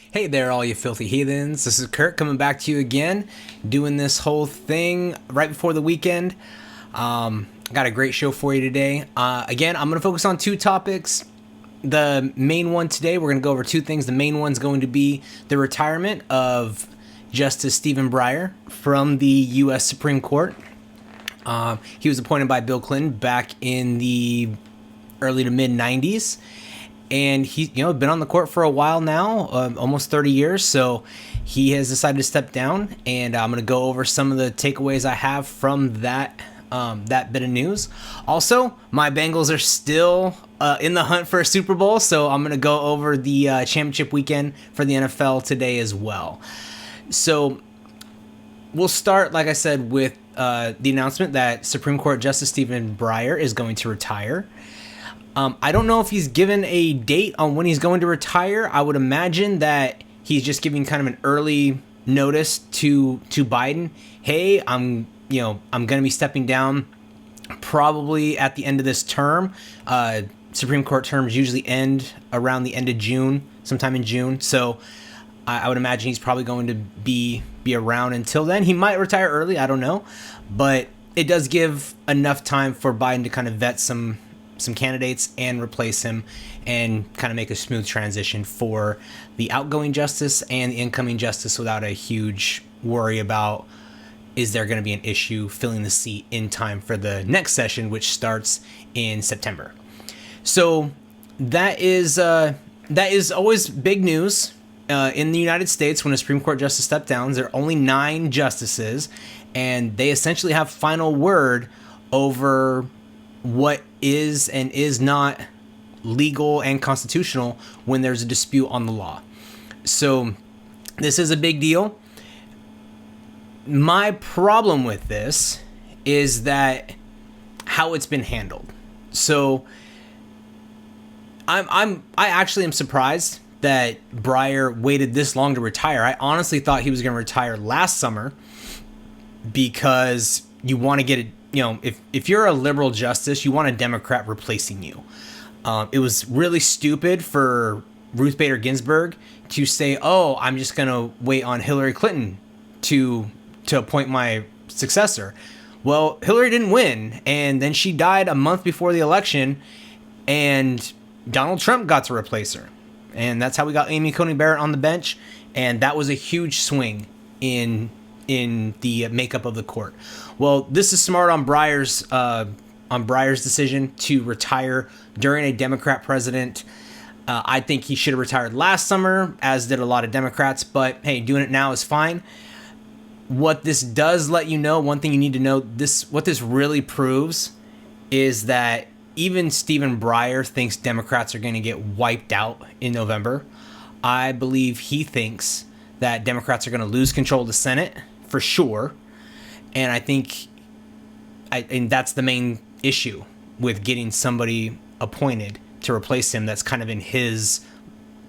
Hey there, all you filthy heathens. This is Kirk coming back to you again, doing this whole thing right before the weekend. Got a great show for you today. Again, I'm going to focus on two topics. The main one today, we're going to go over two things. The main one's going to be the retirement of Justice Stephen Breyer from the U.S. Supreme Court. He was appointed by Bill Clinton back in the early to mid 90s. And he's been on the court for a while now, almost 30 years. So he has decided to step down, and I'm going to go over some of the takeaways I have from that bit of news. Also, my Bengals are still in the hunt for a Super Bowl, so I'm going to go over the championship weekend for the NFL today as well. So we'll start, like I said, with the announcement that Supreme Court Justice Stephen Breyer is going to retire. I don't know if he's given a date on when he's going to retire. I would imagine that he's just giving kind of an early notice to Biden. Hey, I'm going to be stepping down probably at the end of this term. Supreme Court terms usually end around the end of June, sometime in June. So I would imagine he's probably going to be around until then. He might retire early. I don't know. But it does give enough time for Biden to kind of vet some candidates and replace him and kind of make a smooth transition for the outgoing justice and the incoming justice without a huge worry about is there going to be an issue filling the seat in time for the next session, which starts in September. So that is always big news in the United States when a Supreme Court justice steps down. There are only 9 justices, and they essentially have final word over what is and is not legal and constitutional when there's a dispute on the law. So this is a big deal. My problem with this is that how it's been handled. So I actually am surprised that Breyer waited this long to retire. I honestly thought he was going to retire last summer because you want to get it. If you're a liberal justice, you want a Democrat replacing you. It was really stupid for Ruth Bader Ginsburg to say, "Oh, I'm just going to wait on Hillary Clinton to appoint my successor." Well, Hillary didn't win, and then she died a month before the election, and Donald Trump got to replace her. And that's how we got Amy Coney Barrett on the bench, and that was a huge swing in the makeup of the court. Well, this is smart on Breyer's decision to retire during a Democrat president. I think he should have retired last summer, as did a lot of Democrats. But hey, doing it now is fine. What this does let you know, one thing you need to know, what this really proves is that even Stephen Breyer thinks Democrats are going to get wiped out in November. I believe he thinks that Democrats are going to lose control of the Senate for sure. And I think that's the main issue with getting somebody appointed to replace him that's kind of in his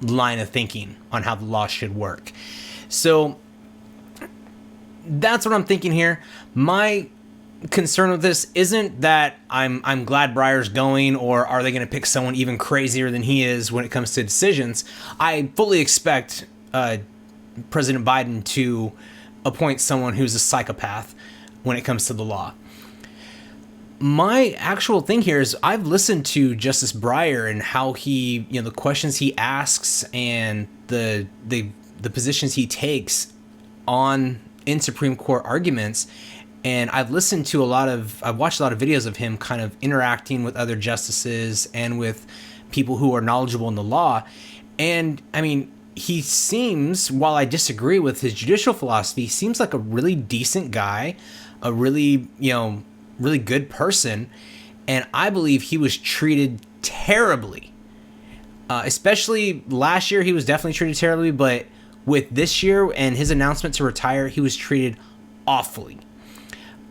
line of thinking on how the law should work. So that's what I'm thinking here. My concern with this isn't that I'm glad Breyer's going, or are they going to pick someone even crazier than he is when it comes to decisions. I fully expect President Biden to appoint someone who's a psychopath when it comes to the law. My actual thing here is I've listened to Justice Breyer and how he, the questions he asks and the positions he takes in Supreme Court arguments. And I've watched a lot of videos of him kind of interacting with other justices and with people who are knowledgeable in the law. And I mean, he seems, while I disagree with his judicial philosophy, he seems like a really decent guy, a really good person. And I believe he was treated terribly. Especially last year, he was definitely treated terribly. But with this year and his announcement to retire, he was treated awfully.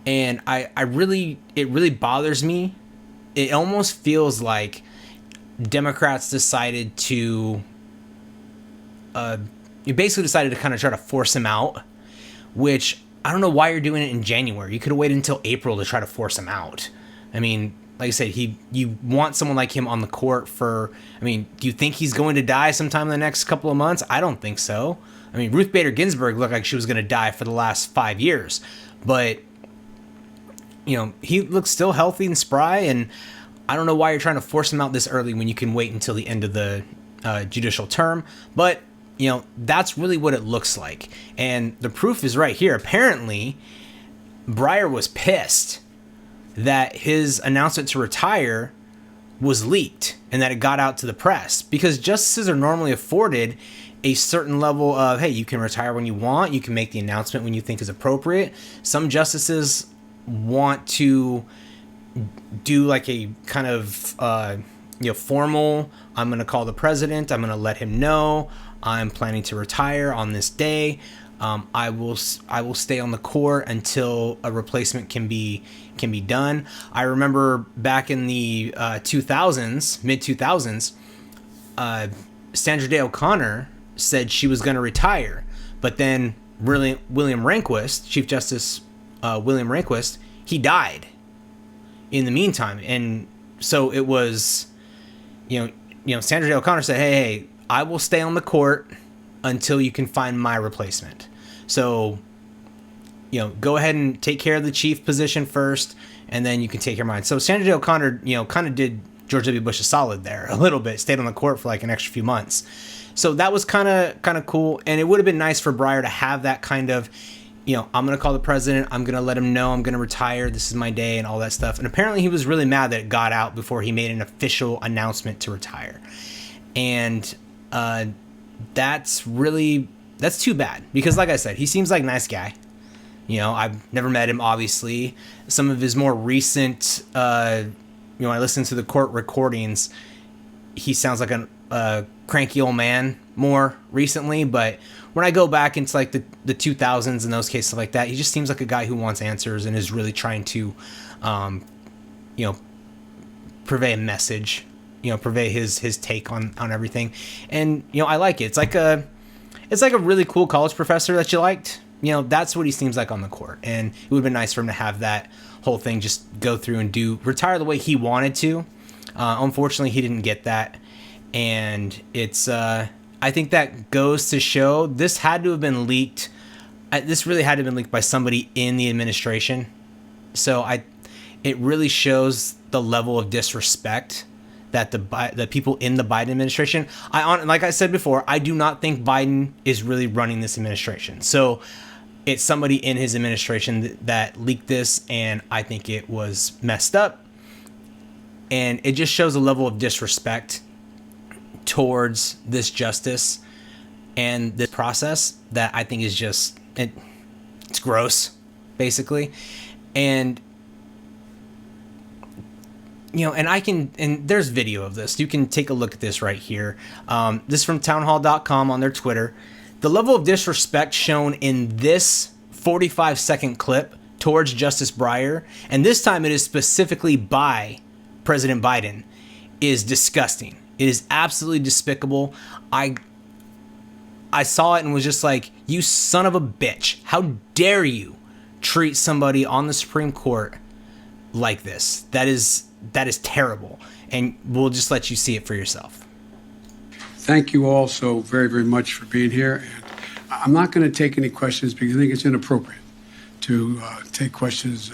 And it really bothers me. It almost feels like Democrats decided to you basically decided to kind of try to force him out, which I don't know why you're doing it in January. You could have waited until April to try to force him out. I mean, like I said, you want someone like him on the court for, I mean, do you think he's going to die sometime in the next couple of months? I don't think so. I mean, Ruth Bader Ginsburg looked like she was going to die for the last 5 years, but he looks still healthy and spry, and I don't know why you're trying to force him out this early when you can wait until the end of the judicial term. But that's really what it looks like, and the proof is right here. Apparently, Breyer was pissed that his announcement to retire was leaked and that it got out to the press, because justices are normally afforded a certain level of, hey, you can retire when you want, you can make the announcement when you think is appropriate. Some justices want to do like a kind of formal, I'm going to call the president, I'm going to let him know I'm planning to retire on this day. I will stay on the court until a replacement can be done. I remember back in the 2000s, mid 2000s, Sandra Day O'Connor said she was going to retire, but then William Rehnquist, Chief Justice William Rehnquist, he died in the meantime, and so it was, Sandra Day O'Connor said, hey, I will stay on the court until you can find my replacement. So, go ahead and take care of the chief position first, and then you can take care of mine. So Sandra Day O'Connor, kind of did George W. Bush a solid there a little bit, stayed on the court for like an extra few months. So that was kind of cool, and it would have been nice for Breyer to have that kind of, I'm going to call the president, I'm going to let him know I'm going to retire, this is my day, and all that stuff. And apparently he was really mad that it got out before he made an official announcement to retire. And that's too bad, because like I said, he seems like a nice guy. I've never met him, obviously. Some of his more recent, I listened to the court recordings, he sounds like a cranky old man more recently, but when I go back into like the 2000s and those cases like that, he just seems like a guy who wants answers and is really trying to, purvey a message, purvey his take on everything. And, I like it. It's like a really cool college professor that you liked. That's what he seems like on the court. And it would have been nice for him to have that whole thing just go through and retire the way he wanted to. Unfortunately, he didn't get that. And it's, I think that goes to show this had to have been leaked. This really had to have been leaked by somebody in the administration. So it really shows the level of disrespect that the people in the Biden administration, like I said before, I do not think Biden is really running this administration. So it's somebody in his administration that leaked this, and I think it was messed up. And it just shows a level of disrespect towards this justice and this process that I think is just, it's gross, basically. And and there's video of this. You can take a look at this right here. This is from townhall.com on their Twitter. The level of disrespect shown in this 45-second clip towards Justice Breyer, and this time it is specifically by President Biden, is disgusting. It is absolutely despicable. I saw it and was just like, you son of a bitch. How dare you treat somebody on the Supreme Court like this? That is terrible. And we'll just let you see it for yourself. Thank you all so very, very much for being here. And I'm not going to take any questions because I think it's inappropriate to take questions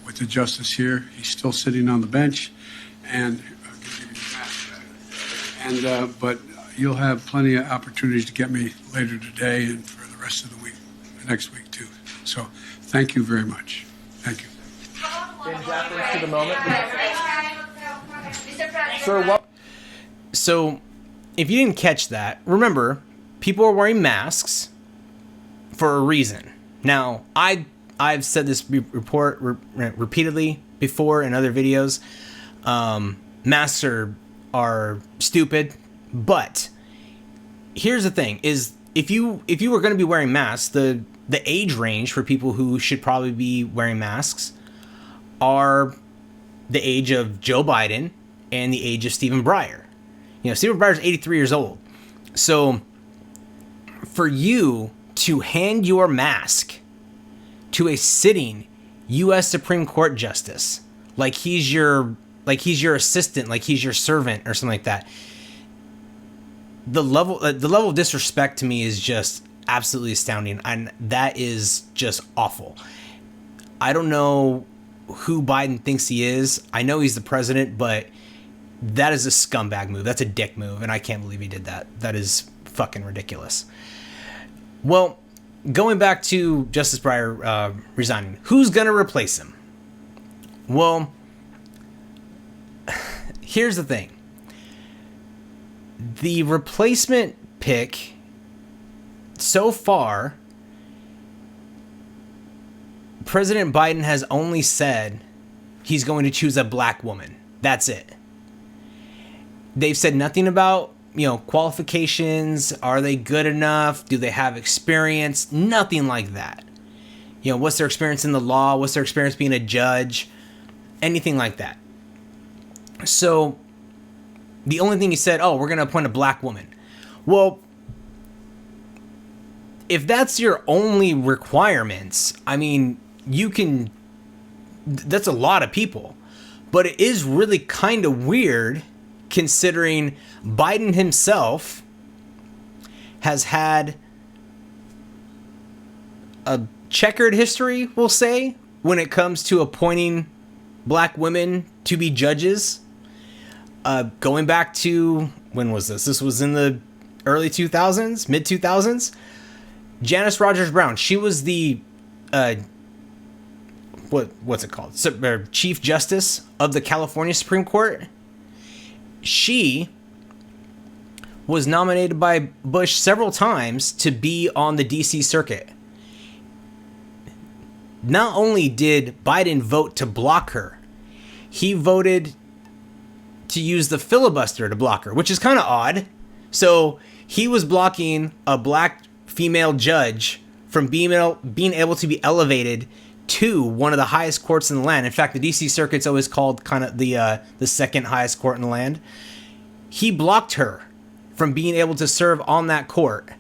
with the justice here. He's still sitting on the bench, but you'll have plenty of opportunities to get me later today and for the rest of the week, next week too. So thank you very much. Thank you. In deference to the moment. So, if you didn't catch that, remember, people are wearing masks for a reason. Now, I've said this report repeatedly before in other videos. Masks are stupid, but here's the thing: is if you were going to be wearing masks, the age range for people who should probably be wearing masks are the age of Joe Biden and the age of Stephen Breyer. Stephen Breyer is 83 years old. So for you to hand your mask to a sitting U.S. Supreme Court justice, like he's your he's your assistant, like he's your servant or something like that. The level of disrespect to me is just absolutely astounding, and that is just awful. I don't know who Biden thinks he is. I know he's the president, but that is a scumbag move. That's a dick move, and I can't believe he did that. That is fucking ridiculous. Well, going back to Justice Breyer resigning, who's going to replace him? Well, here's the thing. The replacement pick so far, President Biden has only said he's going to choose a black woman. That's it. They've said nothing about, qualifications. Are they good enough? Do they have experience? Nothing like that. What's their experience in the law? What's their experience being a judge? Anything like that. So the only thing he said, we're going to appoint a black woman. Well, if that's your only requirements, I mean, that's a lot of people. But it is really kind of weird considering Biden himself has had a checkered history, we'll say, when it comes to appointing black women to be judges. Going back to, when was this? This was in the early 2000s, mid 2000s. Janice Rogers Brown, she was the what's it called? Chief Justice of the California Supreme Court. She was nominated by Bush several times to be on the DC circuit. Not only did Biden vote to block her, he voted to use the filibuster to block her, which is kind of odd. So he was blocking a black female judge from being able to be elevated to one of the highest courts in the land. In fact, the DC Circuit's always called kind of the second highest court in the land. He blocked her from being able to serve on that court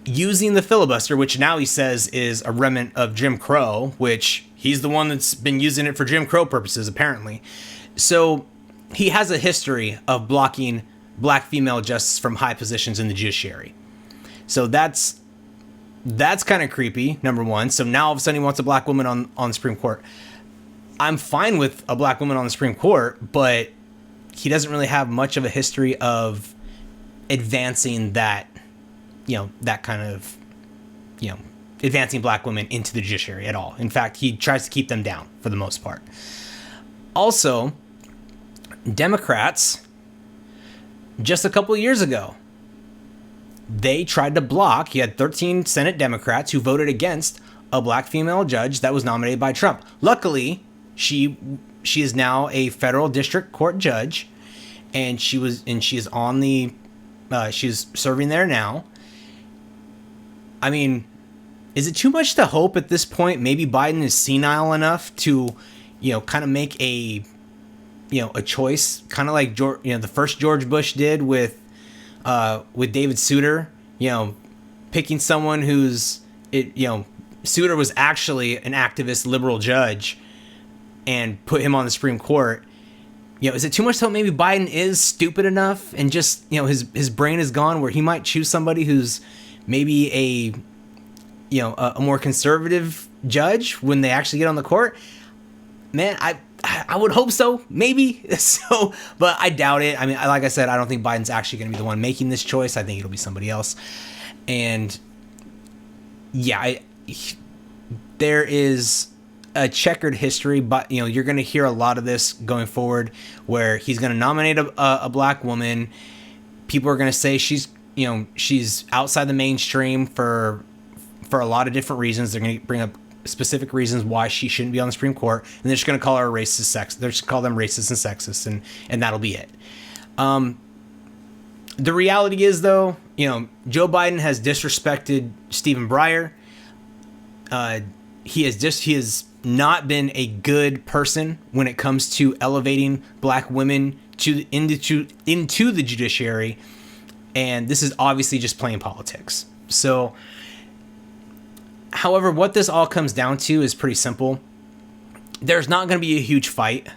using the filibuster, which now he says is a remnant of Jim Crow, which he's the one that's been using it for Jim Crow purposes, apparently. So he has a history of blocking black female justices from high positions in the judiciary. So that's kind of creepy, number one. So now all of a sudden he wants a black woman on the Supreme Court. I'm fine with a black woman on the Supreme Court, but he doesn't really have much of a history of advancing that, that kind of, advancing black women into the judiciary at all. In fact, he tries to keep them down for the most part. Also, Democrats, just a couple of years ago, they tried to block. He had 13 Senate Democrats who voted against a black female judge that was nominated by Trump. Luckily, she is now a federal district court judge, and she's on the she's serving there now. I mean, is it too much to hope at this point? Maybe Biden is senile enough to, kind of make a choice, kind of like the first George Bush did with David Souter, picking someone Souter was actually an activist liberal judge and put him on the Supreme Court. Is it too much to hope maybe Biden is stupid enough and just, his brain is gone where he might choose somebody who's maybe a more conservative judge when they actually get on the court? Man, I would hope so, maybe. So, but I doubt it. I mean, like I said, I don't think Biden's actually going to be the one making this choice. I think it'll be somebody else. And yeah, there is a checkered history, but you're going to hear a lot of this going forward, where he's going to nominate a black woman. People are going to say she's outside the mainstream for a lot of different reasons. They're going to bring up specific reasons why she shouldn't be on the Supreme Court, and they're just going to call her racist, they're just call them racist and sexist, and that'll be it. The reality is, though, Joe Biden has disrespected Stephen Breyer. He has not been a good person when it comes to elevating black women into the judiciary, and this is obviously just playing politics. So, however, what this all comes down to is pretty simple. There's not going to be a huge fight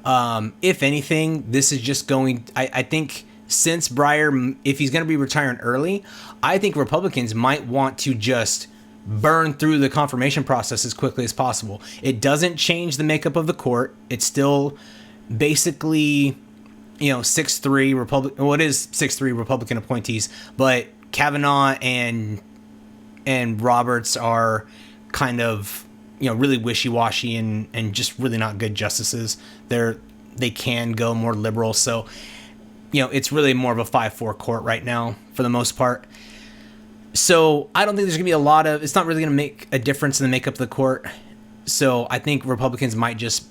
If anything, this is just going. I think since Breyer, if he's going to be retiring early, I think Republicans might want to just burn through the confirmation process as quickly as possible. It doesn't change the makeup of the court. It's still basically, 6-3 Republican. Well, it is 6-3 Republican appointees, but Kavanaugh and Roberts are kind of, really wishy-washy and just really not good justices. They can go more liberal. So, it's really more of a 5-4 court right now for the most part. So I don't think there's going to be it's not really going to make a difference in the makeup of the court. So I think Republicans might just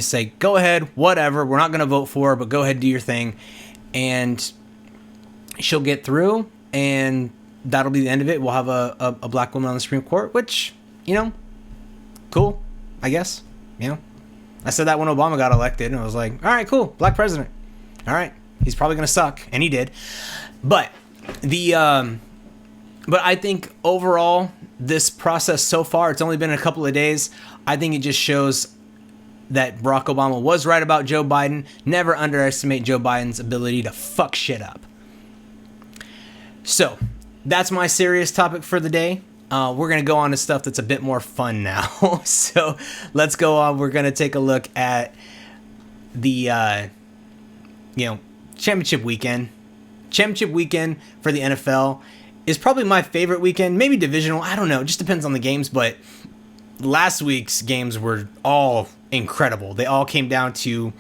say, go ahead, whatever. We're not going to vote for her, but go ahead, do your thing. And she'll get through, and that'll be the end of it. We'll have a black woman on the Supreme Court, which, cool, I guess. I said that when Obama got elected, and I was like, all right, cool, black president. All right, he's probably going to suck, and he did. But But I think overall, this process so far, it's only been a couple of days. I think it just shows that Barack Obama was right about Joe Biden. Never underestimate Joe Biden's ability to fuck shit up. So, that's my serious topic for the day. We're going to go on to stuff that's a bit more fun now. So, let's go on. We're going to take a look at the, championship weekend. Championship weekend for the NFL is probably my favorite weekend, maybe divisional, I don't know, it just depends on the games, but last week's games were all incredible. They all came down to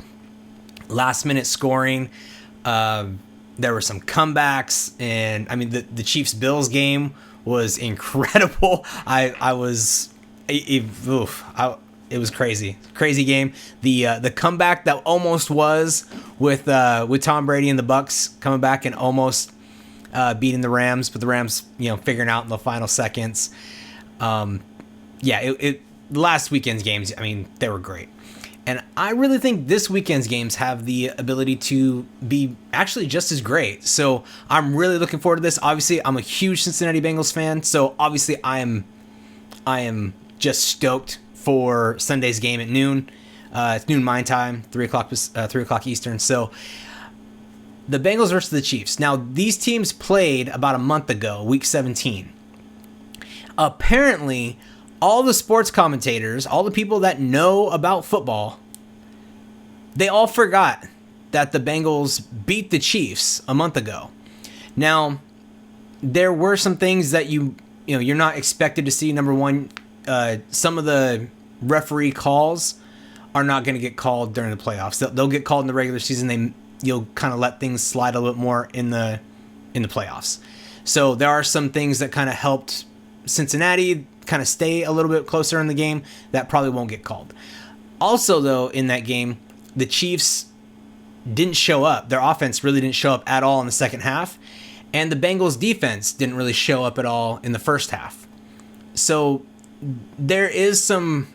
last-minute scoring. There were some comebacks, and, the Chiefs-Bills game was incredible. It was crazy. Crazy game. The comeback that almost was with Tom Brady and the Bucks coming back and almost beating the Rams, but the Rams, figuring out in the final seconds. Last weekend's games, they were great. And I really think this weekend's games have the ability to be actually just as great. So I'm really looking forward to this. Obviously, I'm a huge Cincinnati Bengals fan, so obviously I am just stoked for Sunday's game at noon. It's noon my time, 3 o'clock Eastern. So the Bengals versus the Chiefs. Now, these teams played about a month ago, week 17. Apparently, all the sports commentators, all the people that know about football, they all forgot that the Bengals beat the Chiefs a month ago. Now, there were some things that you're not expected to see. Number one, some of the referee calls are not going to get called during the playoffs. They'll get called in the regular season. You'll kind of let things slide a little bit more in the playoffs. So there are some things that kind of helped Cincinnati kind of stay a little bit closer in the game that probably won't get called. Also, though, in that game, the Chiefs didn't show up. Their offense really didn't show up at all in the second half, and the Bengals defense didn't really show up at all in the first half. So there is some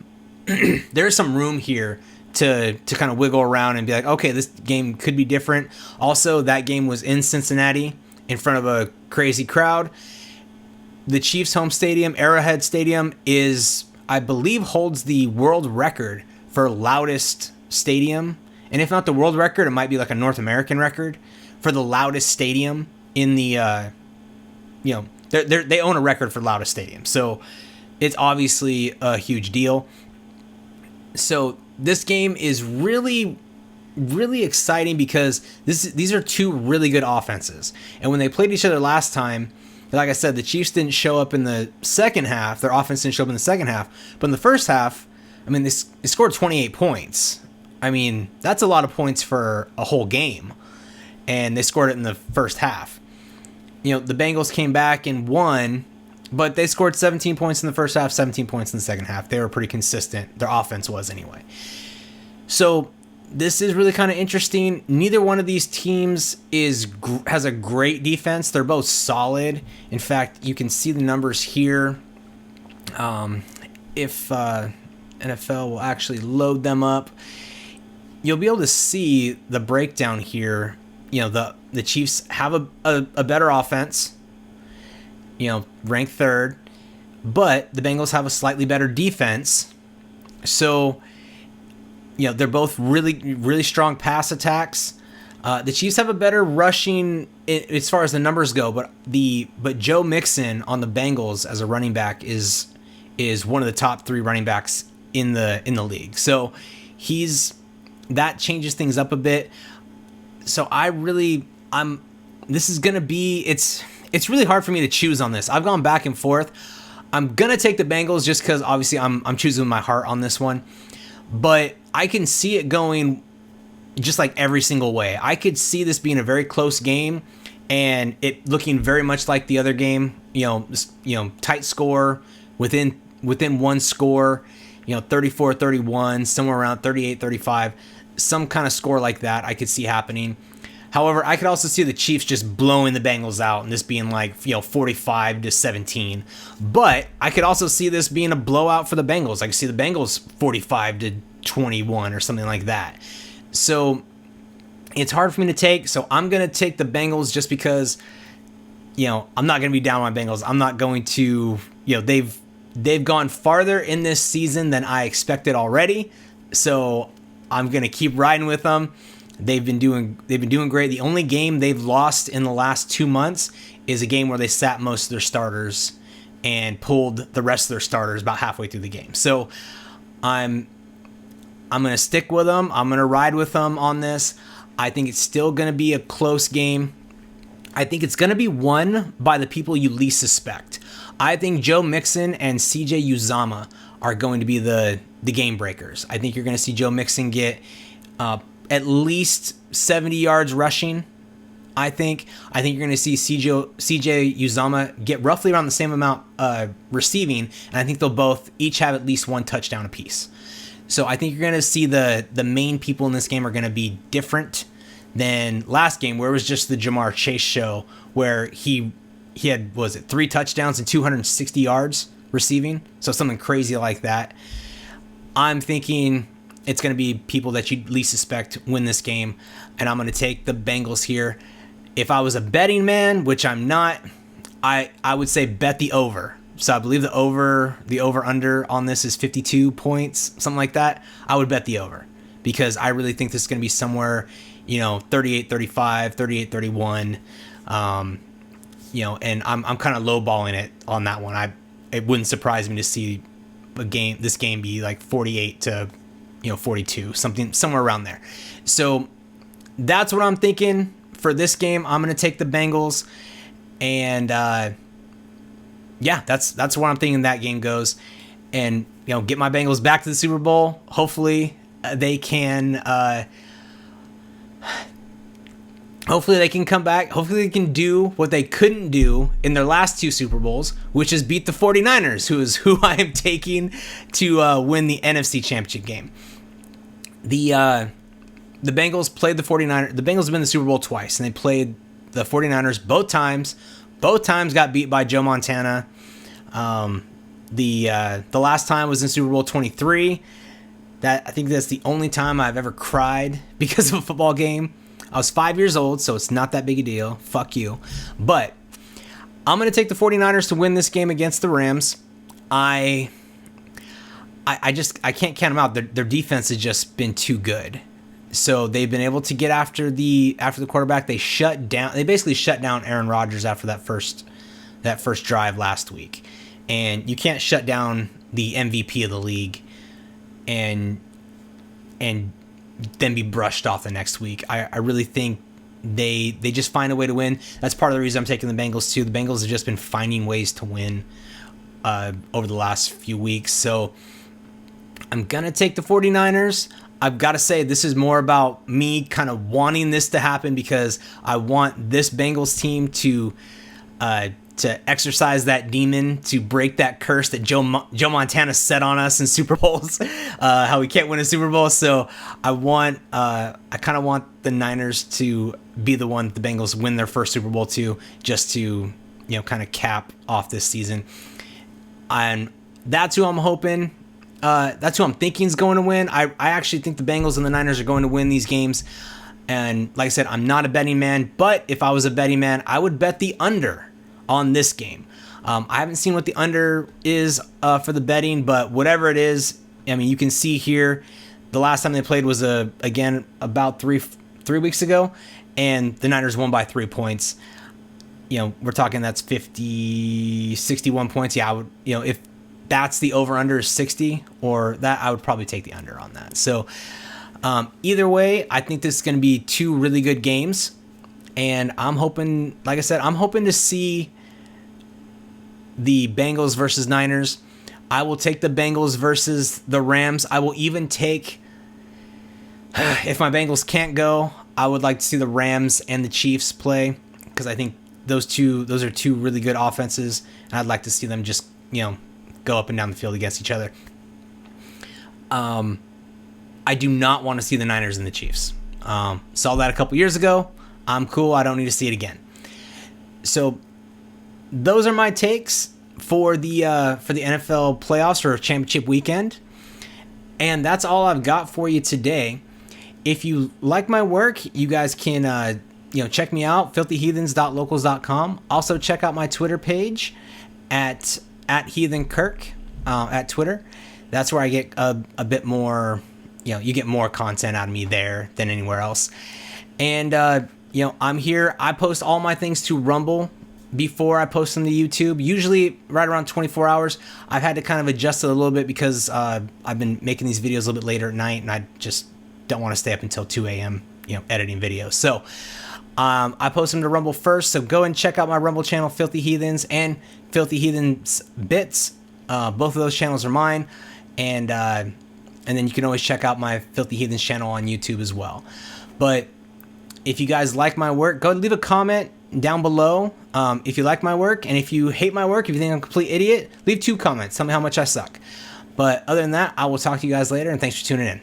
room here to kind of wiggle around and be like, okay, this game could be different. Also, that game was in Cincinnati in front of a crazy crowd. The Chiefs' home stadium, Arrowhead Stadium, I believe, holds the world record for loudest stadium. And if not the world record, it might be like a North American record for the loudest stadium in the, they own a record for loudest stadium. So it's obviously a huge deal. So this game is really, really exciting because these are two really good offenses. And when they played each other last time, like I said, the Chiefs didn't show up in the second half. Their offense didn't show up in the second half. But in the first half, they scored 28 points. That's a lot of points for a whole game. And they scored it in the first half. The Bengals came back and won, but they scored 17 points in the first half, 17 points in the second half. They were pretty consistent. Their offense was anyway. So this is really kind of interesting. Neither one of these teams has a great defense. They're both solid. In fact, you can see the numbers here. If NFL will actually load them up, you'll be able to see the breakdown here. The Chiefs have a better offense, ranked third, but the Bengals have a slightly better defense. So, they're both really, really strong pass attacks. The Chiefs have a better rushing as far as the numbers go, but Joe Mixon on the Bengals as a running back is one of the top 3 running backs in the league. So that changes things up a bit. So this is gonna be it's really hard for me to choose on this. I've gone back and forth. I'm gonna take the Bengals just because obviously I'm choosing my heart on this one, but I can see it going just like every single way. I could see this being a very close game and it looking very much like the other game, tight score within one score, 34-31, somewhere around 38-35, some kind of score like that I could see happening. However, I could also see the Chiefs just blowing the Bengals out and this being like, 45-17. But I could also see this being a blowout for the Bengals. I could see the Bengals 45-21 or something like that. So it's hard for me to take. So I'm going to take the Bengals just because, I'm not going to be down on my Bengals. I'm not going to, they've gone farther in this season than I expected already. So I'm going to keep riding with them. They've been doing great. The only game they've lost in the last 2 months is a game where they sat most of their starters and pulled the rest of their starters about halfway through the game. So I'm going to stick with them. I'm going to ride with them on this. I think it's still going to be a close game. I think it's going to be won by the people you least suspect. I think Joe Mixon and CJ Uzomah are going to be the game breakers. I think you're going to see Joe Mixon get at least 70 yards rushing. I think you're going to see CJ Uzomah get roughly around the same amount receiving, and I think they'll both each have at least 1 touchdown apiece. So I think you're going to see the main people in this game are going to be different than last game, where it was just the Jamar Chase show, where he had, 3 touchdowns and 260 yards receiving, so something crazy like that. I'm thinking it's going to be people that you least suspect win this game, and I'm going to take the Bengals here. If I was a betting man, which I'm not, I would say bet the over. So I believe the over-under on this is 52 points, something like that. I would bet the over because I really think this is going to be somewhere, 38-35, 38-31, and I'm kind of lowballing it on that one. It wouldn't surprise me to see this game be like 48-42, somewhere around there. So that's what I'm thinking for this game. I'm going to take the Bengals, and that's what I'm thinking that game goes, and get my Bengals back to the Super Bowl. Hopefully they can. Hopefully they can come back. Hopefully they can do what they couldn't do in their last 2 Super Bowls, which is beat the 49ers, who I am taking to win the NFC Championship game. The Bengals played the 49ers. The Bengals have been in the Super Bowl twice, and they played the 49ers both times. Both times got beat by Joe Montana. The last time was in Super Bowl 23. I think that's the only time I've ever cried because of a football game. I was 5 years old, so it's not that big a deal. Fuck you. But I'm going to take the 49ers to win this game against the Rams. I can't count them out. Their defense has just been too good. So they've been able to get after the quarterback. They basically shut down Aaron Rodgers after that first drive last week. And you can't shut down the MVP of the league and then be brushed off the next week. I really think they just find a way to win. That's part of the reason I'm taking the Bengals too. The Bengals have just been finding ways to win over the last few weeks. So I'm going to take the 49ers. I've got to say, this is more about me kind of wanting this to happen because I want this Bengals team to exercise that demon, to break that curse that Joe Montana set on us in Super Bowls, how we can't win a Super Bowl. So I kind of want the Niners to be the one the Bengals win their first Super Bowl to, just to, kind of cap off this season. And that's who I'm hoping. That's who I'm thinking is going to win. I actually think the Bengals and the Niners are going to win these games. And like I said, I'm not a betting man, but if I was a betting man, I would bet the under on this game. I haven't seen what the under is for the betting, but whatever it is, I mean, you can see here the last time they played was again about three weeks ago, and the Niners won by 3 points. We're talking that's 61 points. Yeah, I would, if that's the over-under is 60 or that, I would probably take the under on that. So either way, I think this is going to be 2 really good games. And I'm hoping, like I said, I'm hoping to see the Bengals versus Niners. I will take the Bengals versus the Rams. I will even take, if my Bengals can't go, I would like to see the Rams and the Chiefs play, because I think those are 2 really good offenses, and I'd like to see them just, go up and down the field against each other. I do not want to see the Niners and the Chiefs. Saw that a couple years ago. I'm cool. I don't need to see it again. So those are my takes for the NFL playoffs or championship weekend. And that's all I've got for you today. If you like my work, you guys can check me out, filthyheathens.locals.com. Also check out my Twitter page at heathenkirk at Twitter. That's where I get a bit more, you get more content out of me there than anywhere else. And I'm here. I post all my things to Rumble before I post them to YouTube, usually right around 24 hours. I've had to kind of adjust it a little bit because I've been making these videos a little bit later at night, and I just don't want to stay up until 2 a.m. Editing videos. So I post them to Rumble first. So go and check out my Rumble channel, Filthy Heathens, and Filthy Heathens Bits. Both of those channels are mine, and then you can always check out my Filthy Heathens channel on YouTube as well. But if you guys like my work, go leave a comment down below if you like my work, and if you hate my work, if you think I'm a complete idiot, leave 2 comments. Tell me how much I suck. But other than that, I will talk to you guys later, and thanks for tuning in.